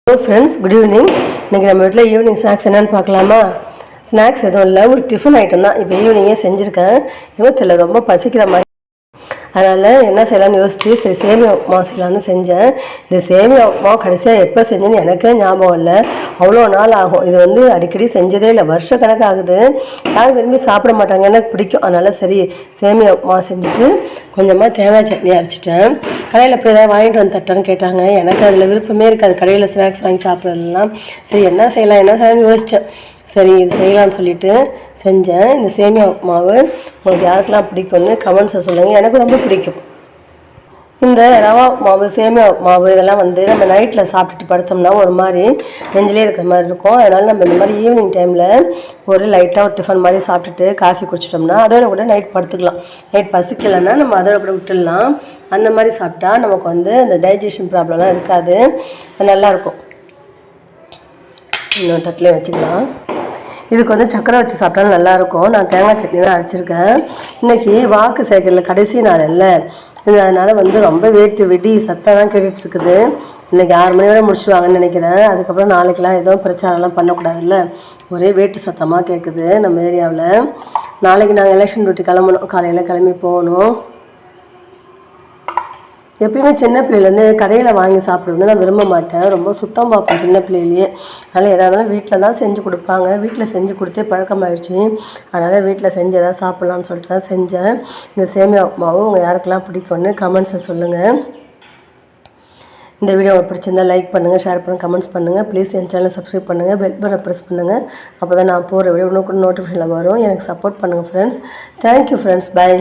Hello friends, good evening. இன்றைக்கி நம்ம வீட்டில் ஈவினிங் ஸ்நாக்ஸ் என்னென்னு பார்க்கலாமா? ஸ்நாக்ஸ் எதுவும் இல்லை, ஒரு டிஃபன் ஐட்டம் தான். இப்போ ஈவினிங்கே செஞ்சுருக்கேன். இன்னும் ரொம்ப பசிக்கிற மாதிரி, அதனால் என்ன செய்யலாம்னு யோசிச்சு சரி சேமியா உப்புமா செய்யலான்னு செஞ்சேன். இந்த சேமியா உப்புமா கடைசியாக எப்போ செஞ்சேன்னு எனக்கே ஞாபகம் இல்லை. அவ்வளோ நாள் ஆகும். இது அடிக்கடி செஞ்சதே இல்லை, வருஷக்கணக்கு ஆகுது. யாரும் விரும்பி சாப்பிட மாட்டாங்க, எனக்கு பிடிக்கும். அதனால் சரி சேமியா உப்புமா செஞ்சுட்டு கொஞ்சமாக தேங்காய் சட்னி அரைச்சிட்டேன். கடையில் போய் ஏதாவது வாங்கிட்டு வந்து தட்டேன்னு கேட்டாங்க. எனக்கு அதில் விருப்பமே இருக்காது, கடையில் ஸ்நாக்ஸ் வாங்கி சாப்பிட்றதுலாம். சரி என்ன செய்யலாம்னு யோசித்தேன். சரி இது செய்யலான்னு சொல்லிவிட்டு செஞ்சேன். இந்த சேமியா மாவு உங்களுக்கு யாருக்கெல்லாம் பிடிக்கும்னு கமெண்ட்ஸை சொல்லுங்கள். எனக்கு ரொம்ப பிடிக்கும். இந்த ரவா மாவு, சேமியா மாவு இதெல்லாம் நம்ம நைட்டில் சாப்பிட்டுட்டு படுத்தோம்னா ஒரு மாதிரி நெஞ்சிலே இருக்கிற மாதிரி இருக்கும். அதனால் நம்ம இந்த மாதிரி ஈவினிங் டைமில் ஒரு லைட்டாக ஒரு டிஃபன் மாதிரி சாப்பிட்டுட்டு காஃபி குடிச்சிட்டோம்னா அதோட கூட நைட் படுத்துக்கலாம். நைட் பசிக்கலைன்னா நம்ம அதோட கூட விட்டுடலாம். அந்த மாதிரி சாப்பிட்டா நமக்கு அந்த டைஜஷன் ப்ராப்ளம்லாம் இருக்காது, நல்லாயிருக்கும். இன்னொரு தட்டிலே வச்சுக்கலாம். இதுக்கு சக்கரை வச்சு சாப்பிட்டாலும் நல்லாயிருக்கும். நான் தேங்காய் சட்னி தான் அரைச்சிருக்கேன். இன்றைக்கி வாக்கு சேர்க்கல கடைசி நாள் இல்லை, அதனால் ரொம்ப வெடி சத்தம் தான் கேட்டுட்ருக்குது. இன்றைக்கி 6 மணி வரை முடிச்சுவாங்கன்னு நினைக்கிறேன். அதுக்கப்புறம் நாளைக்கெல்லாம் எதுவும் பிரச்சாரம்லாம் பண்ணக்கூடாதுல்ல, ஒரே வேட்டு சத்தமாக கேட்குது நம்ம ஏரியாவில். நாளைக்கு நாங்கள் எலெக்ஷன் டியூட்டி கிளம்பணும், காலையில் கிளம்பி போகணும். எப்பயுமே சின்ன பிள்ளைலேருந்து கடையில் வாங்கி சாப்பிட்றது நான் விரும்ப மாட்டேன். ரொம்ப சுத்தம் பார்ப்பேன் சின்ன பிள்ளையிலேயே. அதனால் எதாக இருந்தாலும் வீட்டில் தான் செஞ்சு கொடுப்பாங்க. வீட்டில் செஞ்சு கொடுத்தே பழக்கமாகிடுச்சு. அதனால் வீட்டில் செஞ்சு எதாவது சாப்பிட்லான்னு சொல்லிட்டு தான் செஞ்சேன். இந்த சேமியா உப்புமாவும் உங்கள் யாருக்கெல்லாம் பிடிக்கும்னு கமெண்ட்ஸை சொல்லுங்கள். இந்த வீடியோ உங்களுக்கு பிடிச்சிருந்தா லைக் பண்ணுங்கள், ஷேர் பண்ணுங்கள், கமெண்ட்ஸ் பண்ணுங்கள். ப்ளீஸ் என் சேனலை சப்ஸ்கிரைப் பண்ணுங்கள், பெல் பட்டனை ப்ரெஸ் பண்ணுங்கள். அப்போ தான் நான் போகிற வீடியோ இன்னும் நோட்டிஃபிகேஷனில் வரும். எனக்கு சப்போர்ட் பண்ணுங்கள் ஃப்ரெண்ட்ஸ். Thank you friends, by.